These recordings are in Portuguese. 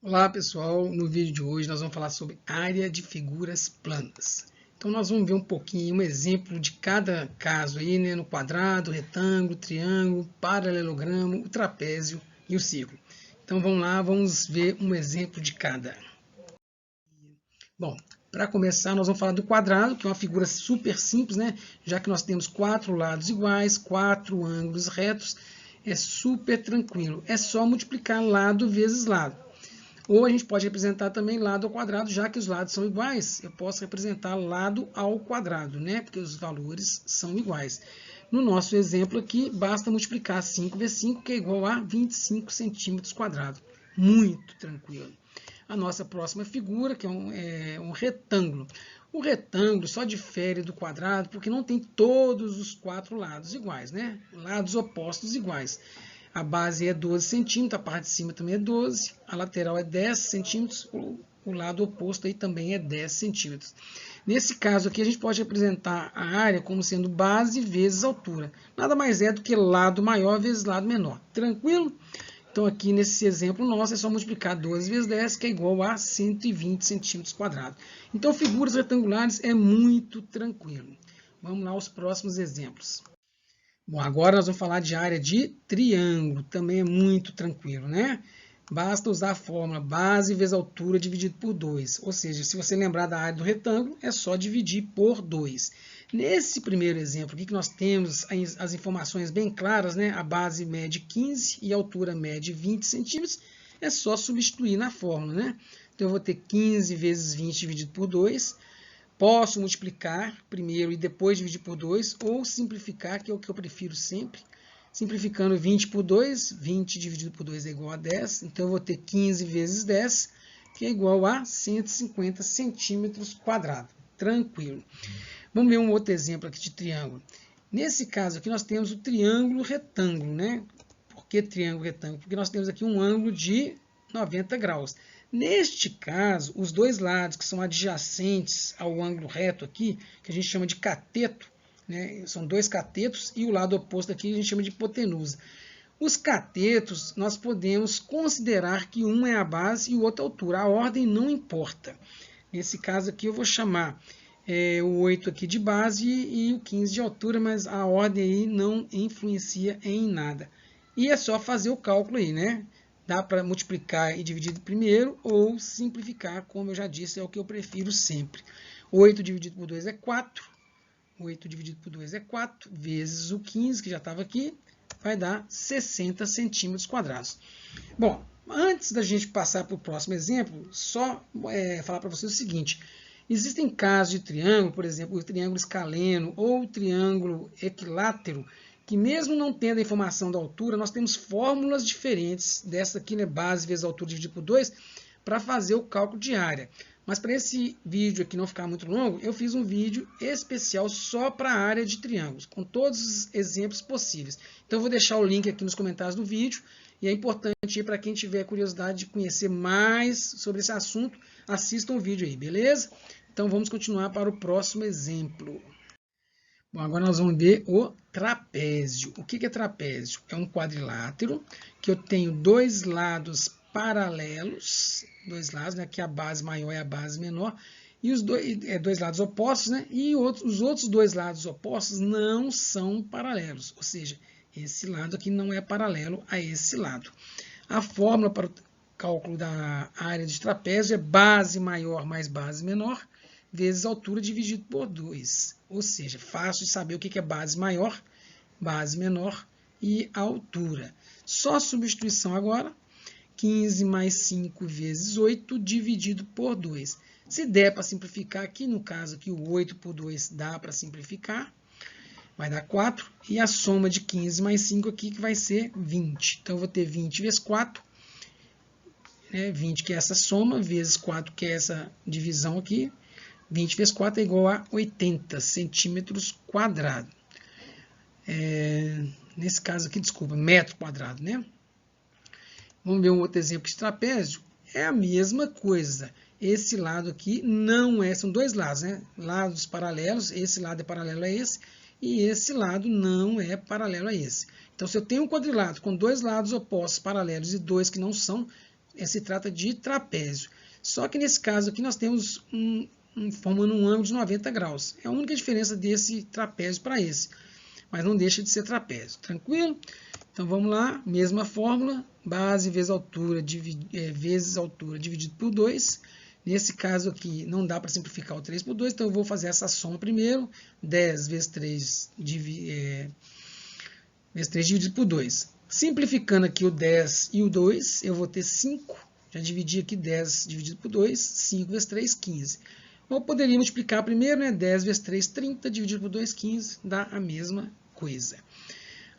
Olá pessoal, no vídeo de hoje nós vamos falar sobre área de figuras planas. Então nós vamos ver um pouquinho, um exemplo de cada caso aí, né, no quadrado, retângulo, triângulo, paralelogramo, o trapézio e o círculo. Então vamos lá, vamos ver um exemplo de cada. Bom, para começar nós vamos falar do quadrado, que é uma figura super simples, né, já que nós temos 4 lados iguais, 4 ângulos retos, é super tranquilo. É só multiplicar lado vezes lado. Ou a gente pode representar também lado ao quadrado, já que os lados são iguais, eu posso representar lado ao quadrado, né? Porque os valores são iguais. No nosso exemplo aqui, basta multiplicar 5 vezes 5, que é igual a 25 centímetros quadrados. Muito tranquilo. A nossa próxima figura, que é um retângulo. O retângulo só difere do quadrado porque não tem todos os 4 lados iguais, né? Lados opostos iguais. A base é 12 centímetros, a parte de cima também é 12, a lateral é 10 centímetros, o lado oposto aí também é 10 centímetros. Nesse caso aqui, a gente pode representar a área como sendo base vezes altura. Nada mais é do que lado maior vezes lado menor. Tranquilo? Então, aqui nesse exemplo nosso, é só multiplicar 12 vezes 10, que é igual a 120 centímetros quadrados. Então, figuras retangulares é muito tranquilo. Vamos lá aos próximos exemplos. Bom, agora nós vamos falar de área de triângulo, também é muito tranquilo, né? Basta usar a fórmula base vezes altura dividido por 2. Ou seja, se você lembrar da área do retângulo, é só dividir por 2. Nesse primeiro exemplo aqui, que nós temos as informações bem claras, né? A base mede 15 e a altura mede 20 centímetros, é só substituir na fórmula, né? Então, eu vou ter 15 vezes 20 dividido por 2. Posso multiplicar primeiro e depois dividir por 2, ou simplificar, que é o que eu prefiro sempre. Simplificando 20 por 2, 20 dividido por 2 é igual a 10. Então, eu vou ter 15 vezes 10, que é igual a 150 centímetros quadrados. Tranquilo. Vamos ver um outro exemplo aqui de triângulo. Nesse caso aqui, nós temos o triângulo retângulo, né? Por que triângulo retângulo? Porque nós temos aqui um ângulo de 90 graus. Neste caso, os dois lados que são adjacentes ao ângulo reto aqui, que a gente chama de cateto, né? São dois catetos, e o lado oposto aqui a gente chama de hipotenusa. Os catetos, nós podemos considerar que um é a base e o outro a altura. A ordem não importa. Nesse caso aqui eu vou chamar o 8 aqui de base e o 15 de altura, mas a ordem aí não influencia em nada. E é só fazer o cálculo aí, né? Dá para multiplicar e dividir primeiro ou simplificar, como eu já disse, é o que eu prefiro sempre. 8 dividido por 2 é 4. 8 dividido por 2 é 4, vezes o 15, que já estava aqui, vai dar 60 centímetros quadrados. Bom, antes da gente passar para o próximo exemplo, só falar para vocês o seguinte. Existem casos de triângulo, por exemplo, o triângulo escaleno ou o triângulo equilátero, que mesmo não tendo a informação da altura, nós temos fórmulas diferentes, dessa aqui, né, base vezes altura dividido por 2, para fazer o cálculo de área. Mas para esse vídeo aqui não ficar muito longo, eu fiz um vídeo especial só para a área de triângulos, com todos os exemplos possíveis. Então eu vou deixar o link aqui nos comentários do vídeo, e é importante para quem tiver curiosidade de conhecer mais sobre esse assunto, assistam o vídeo aí, beleza? Então vamos continuar para o próximo exemplo. Bom, agora nós vamos ver o trapézio. O que é trapézio? É um quadrilátero que eu tenho dois lados paralelos, dois lados, né? Aqui a base maior é a base menor, e os dois lados opostos, né? E os outros dois lados opostos não são paralelos, ou seja, esse lado aqui não é paralelo a esse lado. A fórmula para o cálculo da área de trapézio é base maior mais base menor, vezes altura dividido por 2. Ou seja, fácil de saber o que é base maior, base menor e altura. Só substituição agora. 15 mais 5 vezes 8 dividido por 2. Se der para simplificar aqui, no caso aqui o 8 por 2 dá para simplificar, vai dar 4. E a soma de 15 mais 5 aqui que vai ser 20. Então eu vou ter 20 vezes 4, 20 que é essa soma, vezes 4 que é essa divisão aqui. 20 vezes 4 é igual a 80 centímetros quadrados. Nesse caso aqui, desculpa, metro quadrado, né? Vamos ver um outro exemplo de trapézio. É a mesma coisa. Esse lado aqui não é, são dois lados, né? Lados paralelos, esse lado é paralelo a esse, e esse lado não é paralelo a esse. Então, se eu tenho um quadrilátero com dois lados opostos paralelos e dois que não são, se trata de trapézio. Só que nesse caso aqui nós temos formando um ângulo de 90 graus. É a única diferença desse trapézio para esse. Mas não deixa de ser trapézio. Tranquilo? Então vamos lá, mesma fórmula, base vezes altura, vezes altura dividido por 2. Nesse caso aqui não dá para simplificar o 3 por 2, então eu vou fazer essa soma primeiro. 10 vezes 3 dividido por 2. Simplificando aqui o 10 e o 2, eu vou ter 5. Já dividi aqui 10 dividido por 2, 5 vezes 3, 15. Ou poderia multiplicar primeiro, né? 10 vezes 3, 30, dividido por 2, 15, dá a mesma coisa.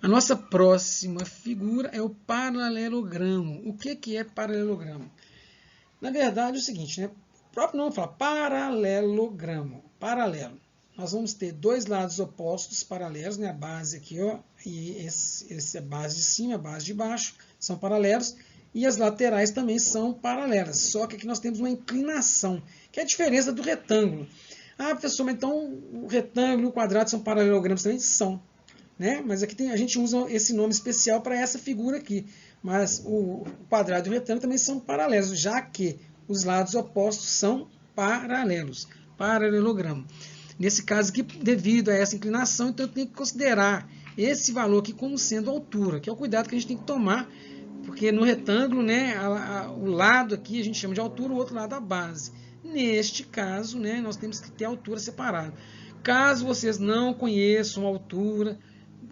A nossa próxima figura é o paralelogramo. O que é paralelogramo? Na verdade é o seguinte, né? O próprio nome fala paralelogramo, paralelo. Nós vamos ter dois lados opostos paralelos, né? A base aqui, ó, e essa base de cima, a base de baixo, são paralelos. E as laterais também são paralelas, só que aqui nós temos uma inclinação, que é a diferença do retângulo. Ah, professor, mas então o retângulo e o quadrado são paralelogramos também? São. Né? Mas aqui a gente usa esse nome especial para essa figura aqui. Mas o quadrado e o retângulo também são paralelos, já que os lados opostos são paralelos. Paralelogramo. Nesse caso aqui, devido a essa inclinação, então eu tenho que considerar esse valor aqui como sendo a altura, que é o cuidado que a gente tem que tomar, porque no retângulo, né, o lado aqui a gente chama de altura, o outro lado a base. Neste caso, né, nós temos que ter a altura separada. Caso vocês não conheçam a altura,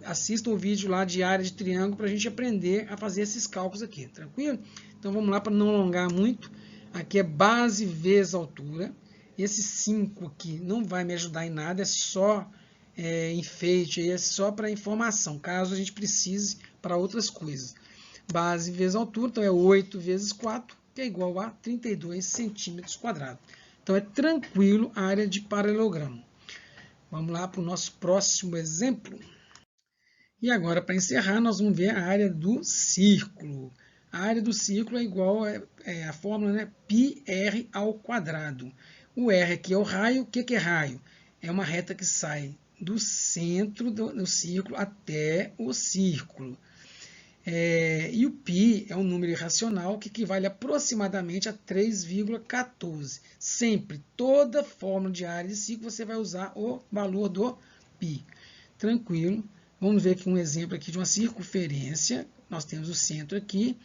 assistam o vídeo lá de área de triângulo para a gente aprender a fazer esses cálculos aqui, tranquilo? Então vamos lá para não alongar muito. Aqui é base vezes altura. Esse 5 aqui não vai me ajudar em nada, é só enfeite, é só para informação, caso a gente precise para outras coisas. Base vezes altura, então é 8 vezes 4, que é igual a 32 centímetros quadrados. Então é tranquilo a área de paralelogramo. Vamos lá para o nosso próximo exemplo. E agora, para encerrar, nós vamos ver a área do círculo. A área do círculo é igual a fórmula, né, πr ao quadrado. O R aqui é o raio. O que é raio? É uma reta que sai do centro do círculo até o círculo. E o π é um número irracional que equivale aproximadamente a 3,14. Sempre, toda fórmula de área de círculo, você vai usar o valor do π. Tranquilo. Vamos ver aqui um exemplo aqui de uma circunferência. Nós temos o centro aqui,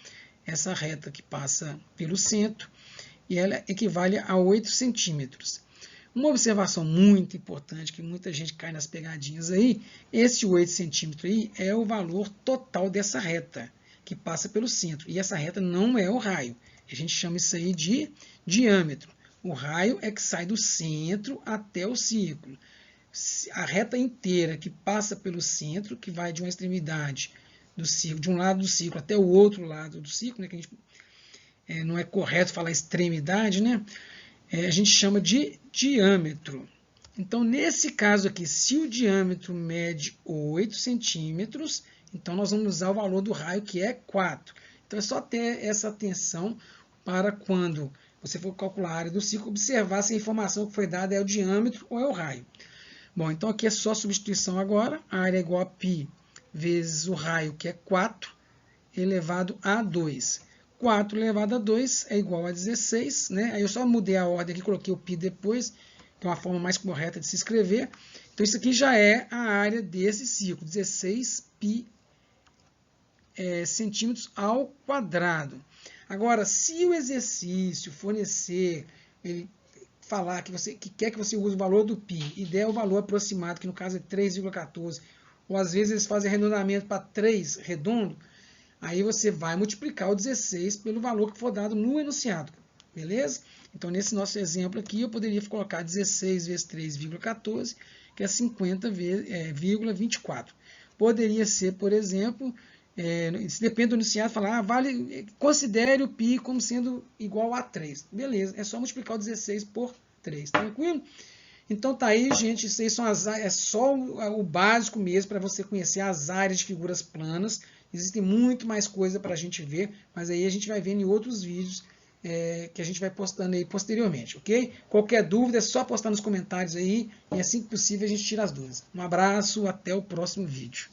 essa reta que passa pelo centro, e ela equivale a 8 centímetros. Uma observação muito importante, que muita gente cai nas pegadinhas aí, esse 8 centímetros aí é o valor total dessa reta, que passa pelo centro. E essa reta não é o raio. A gente chama isso aí de diâmetro. O raio é que sai do centro até o círculo. A reta inteira que passa pelo centro, que vai de uma extremidade do círculo, de um lado do círculo até o outro lado do círculo, né, que a gente, não é correto falar extremidade, né? A gente chama de diâmetro. Então, nesse caso aqui, se o diâmetro mede 8 centímetros, então nós vamos usar o valor do raio, que é 4. Então, é só ter essa atenção para quando você for calcular a área do círculo, observar se a informação que foi dada é o diâmetro ou é o raio. Bom, então aqui é só substituição agora. A área é igual a π vezes o raio, que é 4, elevado a 2. 4 elevado a 2 é igual a 16, né? Aí eu só mudei a ordem aqui, coloquei o π depois, que é uma forma mais correta de se escrever. Então isso aqui já é a área desse círculo, 16 π centímetros ao quadrado. Agora, se o exercício fornecer, ele falar que quer que você use o valor do π e der o valor aproximado, que no caso é 3,14, ou às vezes eles fazem arredondamento para 3 redondo, aí você vai multiplicar o 16 pelo valor que for dado no enunciado, beleza? Então, nesse nosso exemplo aqui, eu poderia colocar 16 vezes 3,14, que é 50,24. Poderia ser, por exemplo, se depende do enunciado, falar, considere o π como sendo igual a 3. Beleza, é só multiplicar o 16 por 3, tranquilo? Então tá aí, gente, isso aí é só o básico mesmo para você conhecer as áreas de figuras planas. Existem muito mais coisa para a gente ver, mas aí a gente vai vendo em outros vídeos que a gente vai postando aí posteriormente, ok? Qualquer dúvida é só postar nos comentários aí, e assim que possível a gente tira as dúvidas. Um abraço, até o próximo vídeo.